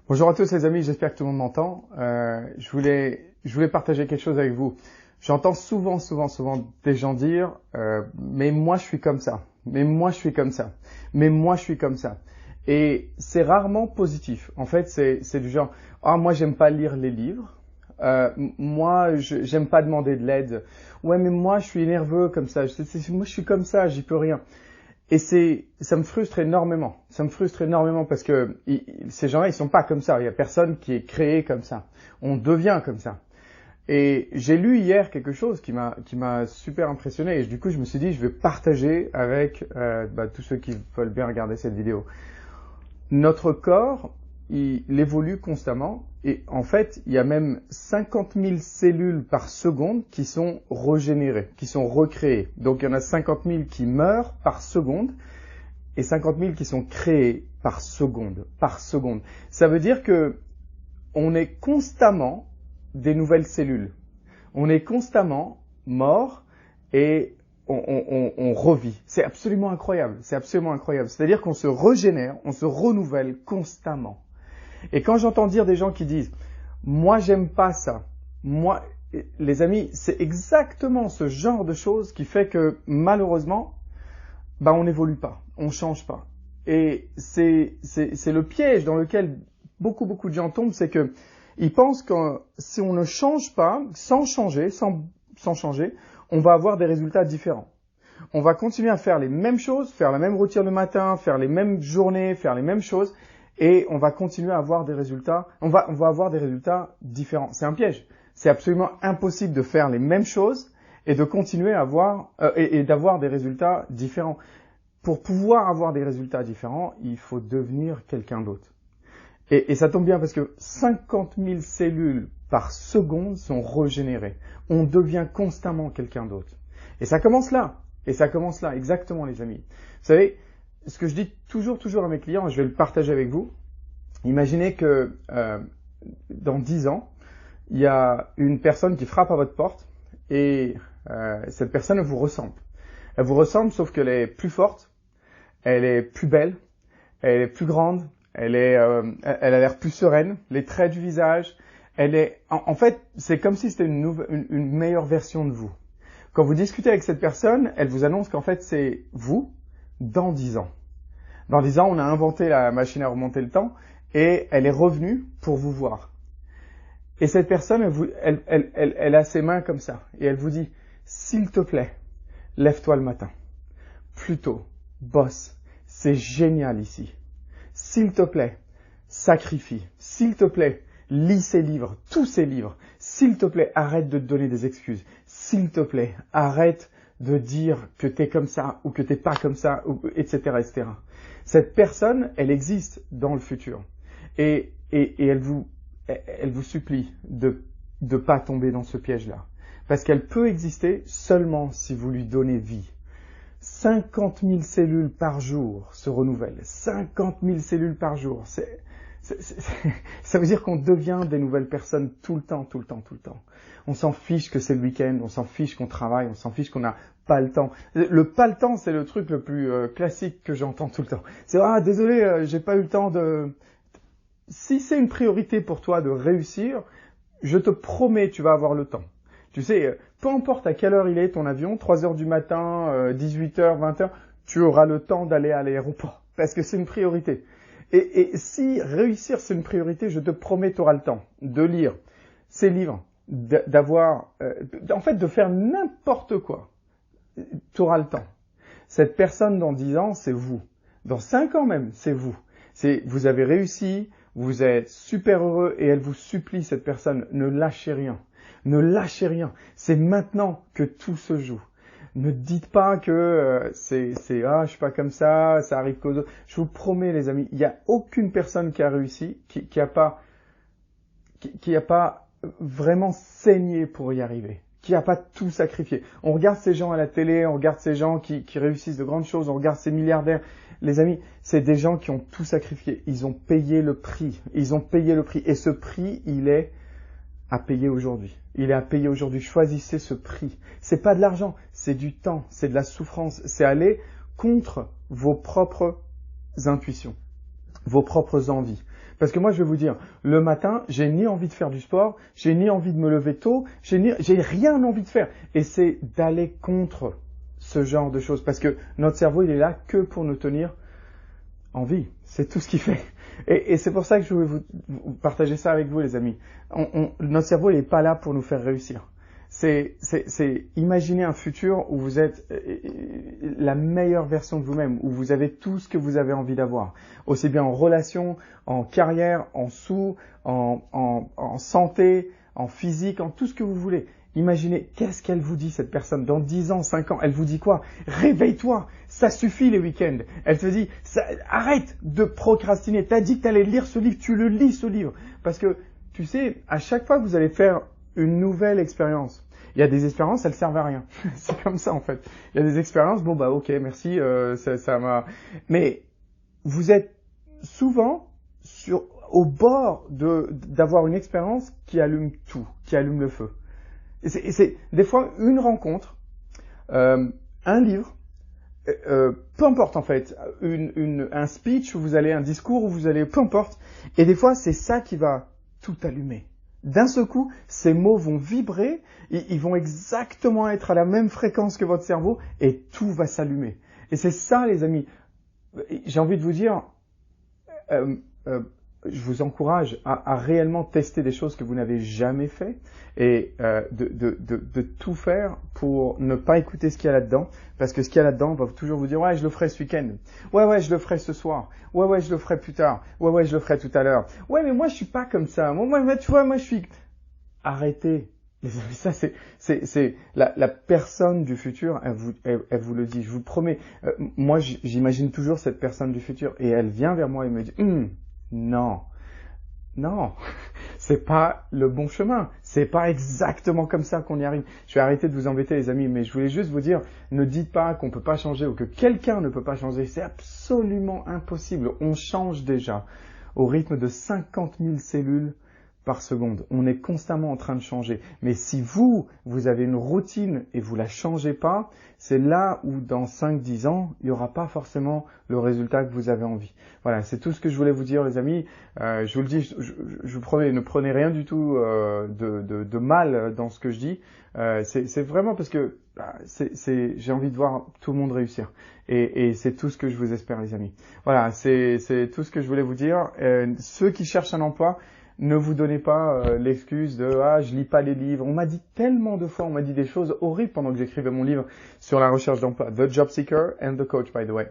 Bonjour à tous les amis, j'espère que tout le monde m'entend. Je voulais partager quelque chose avec vous. J'entends souvent des gens dire mais moi je suis comme ça, mais moi je suis comme ça, mais moi je suis comme ça. Et c'est rarement positif. En fait, c'est du genre moi j'aime pas lire les livres. Moi j'aime pas demander de l'aide. Ouais, mais moi je suis nerveux comme ça. Moi je suis comme ça, j'y peux rien. Et ça me frustre énormément. Ça me frustre énormément parce que ces gens-là, ils sont pas comme ça. Il y a personne qui est créé comme ça. On devient comme ça. Et j'ai lu hier quelque chose qui m'a super impressionné. Et du coup, je me suis dit, je vais partager avec tous ceux qui veulent bien regarder cette vidéo. Notre corps, il évolue constamment. Et en fait, il y a même 50 000 cellules par seconde qui sont régénérées, qui sont recréées. Donc, il y en a 50 000 qui meurent par seconde et 50 000 qui sont créées par seconde. Ça veut dire que on est constamment des nouvelles cellules. On est constamment mort et on revit. C'est absolument incroyable. C'est absolument incroyable. C'est-à-dire qu'on se régénère, on se renouvelle constamment. Et quand j'entends dire des gens qui disent « moi j'aime pas ça », moi, les amis, c'est exactement ce genre de choses qui fait que malheureusement, on n'évolue pas, on change pas. Et c'est le piège dans lequel beaucoup de gens tombent, c'est que ils pensent que si on ne change pas, sans changer, on va avoir des résultats différents. On va continuer à faire les mêmes choses, faire la même routine le matin, faire les mêmes journées, faire les mêmes choses. Et on va continuer à avoir des résultats, on va avoir des résultats différents. C'est un piège. C'est absolument impossible de faire les mêmes choses et de continuer à avoir, et d'avoir des résultats différents. Pour pouvoir avoir des résultats différents, il faut devenir quelqu'un d'autre. Et ça tombe bien parce que 50 000 cellules par seconde sont régénérées. On devient constamment quelqu'un d'autre. Et ça commence là. Exactement les amis. Vous savez, ce que je dis toujours à mes clients, je vais le partager avec vous. Imaginez que dans 10 ans, il y a une personne qui frappe à votre porte et cette personne elle vous ressemble. Elle vous ressemble sauf qu'elle est plus forte, elle est plus belle, elle est plus grande, elle a l'air plus sereine, les traits du visage, en fait, c'est comme si c'était une meilleure version de vous. Quand vous discutez avec cette personne, elle vous annonce qu'en fait c'est vous dans 10 ans. Dans 10 ans, on a inventé la machine à remonter le temps et elle est revenue pour vous voir. Et cette personne, elle a ses mains comme ça et elle vous dit « S'il te plaît, lève-toi le matin. Plus tôt, bosse, c'est génial ici. S'il te plaît, sacrifie. S'il te plaît, lis ces livres, tous ces livres. S'il te plaît, arrête de te donner des excuses. S'il te plaît, arrête de dire que t'es comme ça ou que t'es pas comme ça, etc., etc. » Cette personne, elle existe dans le futur. Et elle vous supplie de pas tomber dans ce piège-là. Parce qu'elle peut exister seulement si vous lui donnez vie. 50 000 cellules par jour se renouvellent. 50 000 cellules par jour. Ça veut dire qu'on devient des nouvelles personnes tout le temps. On s'en fiche que c'est le week-end, on s'en fiche qu'on travaille, on s'en fiche qu'on n'a pas le temps. Le pas le temps, c'est le truc le plus classique que j'entends tout le temps. C'est désolé, j'ai pas eu le temps de... Si c'est une priorité pour toi de réussir, je te promets, tu vas avoir le temps. Tu sais, peu importe à quelle heure il est ton avion, 3 heures du matin, 18 heures, 20 heures, tu auras le temps d'aller à l'aéroport parce que c'est une priorité. Et si réussir c'est une priorité, je te promets, tu auras le temps de lire ces livres, en fait de faire n'importe quoi. Tu auras le temps. Cette personne dans 10 ans, c'est vous. Dans 5 ans même, c'est vous. Vous avez réussi, vous êtes super heureux et elle vous supplie, cette personne, ne lâchez rien. Ne lâchez rien. C'est maintenant que tout se joue. Ne dites pas que je suis pas comme ça arrive qu'aux autres. Je vous promets les amis, il n'y a aucune personne qui a réussi, qui a pas vraiment saigné pour y arriver, qui a pas tout sacrifié. On regarde ces gens à la télé, on regarde ces gens qui réussissent de grandes choses, on regarde ces milliardaires. Les amis, c'est des gens qui ont tout sacrifié. Ils ont payé le prix. Et ce prix, il est à payer aujourd'hui. Choisissez ce prix. C'est pas de l'argent, c'est du temps, c'est de la souffrance. C'est aller contre vos propres intuitions, vos propres envies. Parce que moi, je vais vous dire, le matin, j'ai ni envie de faire du sport, j'ai ni envie de me lever tôt, j'ai rien envie de faire. Et c'est d'aller contre ce genre de choses. Parce que notre cerveau, il est là que pour nous tenir en vie. C'est tout ce qu'il fait. Et c'est pour ça que je voulais vous partager ça avec vous, les amis. Notre cerveau, il n'est pas là pour nous faire réussir. C'est imaginer un futur où vous êtes la meilleure version de vous-même, où vous avez tout ce que vous avez envie d'avoir. Aussi bien en relation, en carrière, en sous, en santé, en physique, en tout ce que vous voulez. Imaginez, qu'est-ce qu'elle vous dit, cette personne, dans 10 ans, 5 ans, elle vous dit quoi? Réveille-toi, ça suffit les week-ends. Elle te dit, arrête de procrastiner, t'as dit que t'allais lire ce livre, tu le lis ce livre. Parce que, tu sais, à chaque fois que vous allez faire une nouvelle expérience, il y a des expériences, elles servent à rien. C'est comme ça en fait. Il y a des expériences, bon bah ok, merci, ça m'a... Mais vous êtes souvent au bord d'avoir une expérience qui allume tout, qui allume le feu. Et c'est des fois une rencontre, un livre, peu importe en fait, un speech où vous allez, un discours où vous allez, peu importe. Et des fois, c'est ça qui va tout allumer. D'un seul coup, ces mots vont vibrer, ils vont exactement être à la même fréquence que votre cerveau et tout va s'allumer. Et c'est ça, les amis. J'ai envie de vous dire, je vous encourage à réellement tester des choses que vous n'avez jamais fait et de tout faire pour ne pas écouter ce qu'il y a là-dedans, parce que ce qu'il y a là-dedans va toujours vous dire « Ouais, je le ferai ce week-end. Ouais, je le ferai ce soir. Ouais, je le ferai plus tard. Ouais, je le ferai tout à l'heure. Ouais, mais moi, je suis pas comme ça. Moi, tu vois, moi, je suis... » Arrêtez. Ça, c'est la personne du futur, elle vous le dit. Je vous promets. Moi, j'imagine toujours cette personne du futur et elle vient vers moi et me dit non, c'est pas le bon chemin. C'est pas exactement comme ça qu'on y arrive. Je vais arrêter de vous embêter, les amis, mais je voulais juste vous dire, ne dites pas qu'on peut pas changer ou que quelqu'un ne peut pas changer. C'est absolument impossible. On change déjà au rythme de 50 000 cellules par seconde. On est constamment en train de changer. Mais si vous avez une routine et vous la changez pas, c'est là où dans 5-10 ans, il n'y aura pas forcément le résultat que vous avez envie. Voilà, c'est tout ce que je voulais vous dire, les amis. Je vous le dis, je vous promets, ne prenez rien du tout de mal dans ce que je dis. C'est vraiment parce que j'ai envie de voir tout le monde réussir. Et c'est tout ce que je vous espère, les amis. Voilà, c'est tout ce que je voulais vous dire. Ceux qui cherchent un emploi, ne vous donnez pas l'excuse de « Ah, je lis pas les livres ». On m'a dit tellement de fois, on m'a dit des choses horribles pendant que j'écrivais mon livre sur la recherche d'emploi. The Job Seeker and the Coach, by the way.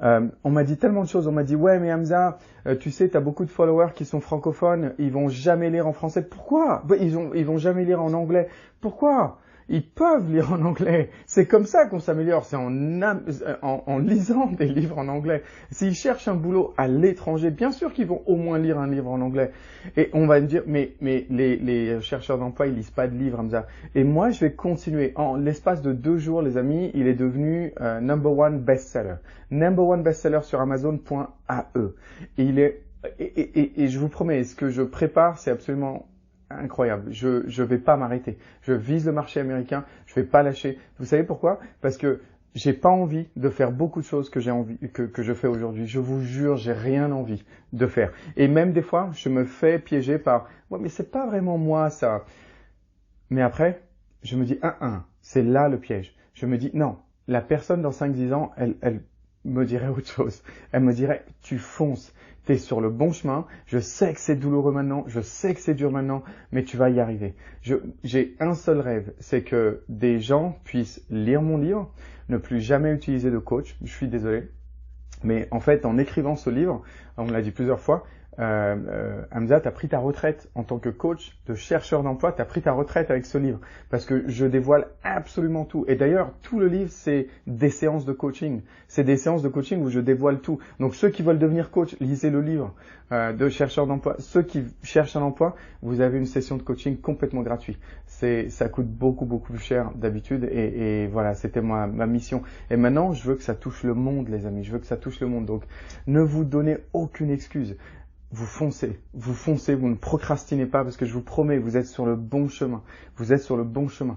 On m'a dit tellement de choses. On m'a dit « Ouais, mais Hamza, tu sais, tu as beaucoup de followers qui sont francophones. Ils vont jamais lire en français. Pourquoi ? Ils vont jamais lire en anglais. Pourquoi ? Ils peuvent lire en anglais. C'est comme ça qu'on s'améliore. C'est en lisant des livres en anglais. S'ils cherchent un boulot à l'étranger, bien sûr qu'ils vont au moins lire un livre en anglais. Et on va me dire, mais les chercheurs d'emploi, ils lisent pas de livres, Hamza. Et moi, je vais continuer. En l'espace de 2 jours, les amis, il est devenu number one bestseller. Number one bestseller sur Amazon.ae. Et je vous promets, ce que je prépare, c'est absolument incroyable. Je vais pas m'arrêter. Je vise le marché américain. Je vais pas lâcher. Vous savez pourquoi ? Parce que j'ai pas envie de faire beaucoup de choses que je fais aujourd'hui. Je vous jure, j'ai rien envie de faire. Et même des fois, je me fais piéger par ouais, mais c'est pas vraiment moi ça. Mais après, je me dis c'est là le piège. Je me dis non, la personne dans 5-10 ans, elle me dirait autre chose. Elle me dirait tu fonces. T'es sur le bon chemin, je sais que c'est douloureux maintenant, je sais que c'est dur maintenant, mais tu vas y arriver. J'ai un seul rêve, c'est que des gens puissent lire mon livre, ne plus jamais utiliser de coach, je suis désolé. Mais en fait, en écrivant ce livre, on me l'a dit plusieurs fois, Hamza, tu as pris ta retraite en tant que coach de chercheur d'emploi, tu as pris ta retraite avec ce livre parce que je dévoile absolument tout. Et d'ailleurs, tout le livre, c'est des séances de coaching. C'est des séances de coaching où je dévoile tout. Donc ceux qui veulent devenir coach, lisez le livre de chercheur d'emploi. Ceux qui cherchent un emploi, vous avez une session de coaching complètement gratuite. Ça coûte beaucoup plus cher d'habitude et voilà, c'était ma mission. Et maintenant, je veux que ça touche le monde, les amis. Je veux que ça touche le monde. Donc, ne vous donnez aucune excuse. Vous foncez, vous ne procrastinez pas parce que je vous promets, vous êtes sur le bon chemin. Vous êtes sur le bon chemin.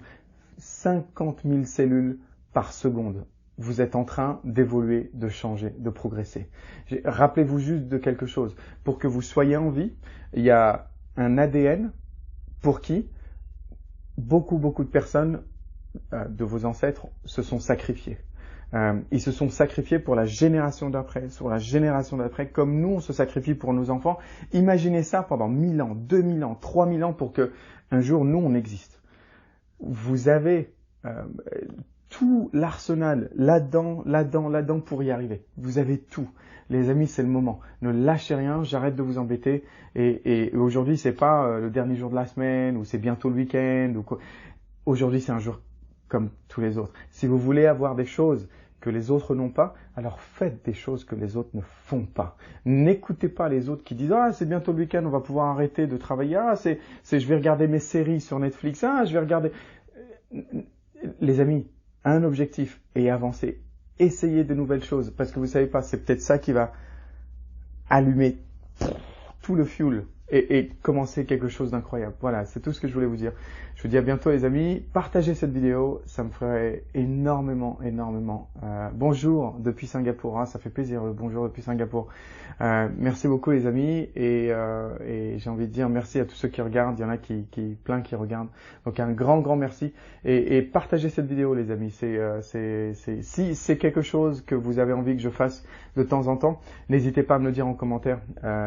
50 000 cellules par seconde. vous êtes en train d'évoluer, de changer, de progresser. Rappelez-vous juste de quelque chose. Pour que vous soyez en vie, il y a un ADN pour qui beaucoup de personnes de vos ancêtres se sont sacrifiés. Ils se sont sacrifiés pour la génération d'après, sur la génération d'après, comme nous on se sacrifie pour nos enfants. Imaginez ça pendant 1000 ans, 2000 ans, 3000 ans pour que un jour nous on existe. Vous avez tout l'arsenal là-dedans pour y arriver. Vous avez tout. Les amis, c'est le moment. Ne lâchez rien, j'arrête de vous embêter. Et aujourd'hui, c'est pas le dernier jour de la semaine ou c'est bientôt le week-end ou quoi. Aujourd'hui, c'est un jour comme tous les autres. Si vous voulez avoir des choses que les autres n'ont pas, alors faites des choses que les autres ne font pas. N'écoutez pas les autres qui disent « Ah, c'est bientôt le week-end, on va pouvoir arrêter de travailler. Ah, je vais regarder mes séries sur Netflix. Ah, je vais regarder... » Les amis, un objectif et avancer. Essayez de nouvelles choses parce que vous savez pas, c'est peut-être ça qui va allumer tout le fuel et commencer quelque chose d'incroyable. Voilà, c'est tout ce que je voulais vous dire. Je vous dis à bientôt les amis. Partagez cette vidéo, ça me ferait énormément. Bonjour depuis Singapour, hein, ça fait plaisir. Bonjour depuis Singapour. Merci beaucoup les amis et j'ai envie de dire merci à tous ceux qui regardent. Il y en a plein qui regardent. Donc un grand merci et partagez cette vidéo les amis. Si c'est quelque chose que vous avez envie que je fasse de temps en temps, n'hésitez pas à me le dire en commentaire.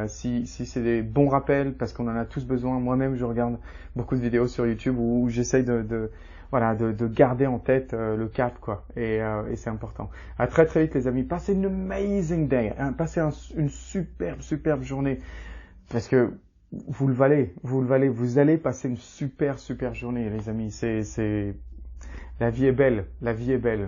Si c'est des bons rappels parce qu'on en a tous besoin. Moi-même, je regarde beaucoup de vidéos sur YouTube où j'essaye de garder en tête le cap, quoi. Et c'est important. À très vite, les amis. Passez une amazing day. Hein, passez une superbe journée. Parce que vous le valez. Vous allez passer une super journée, les amis. La vie est belle.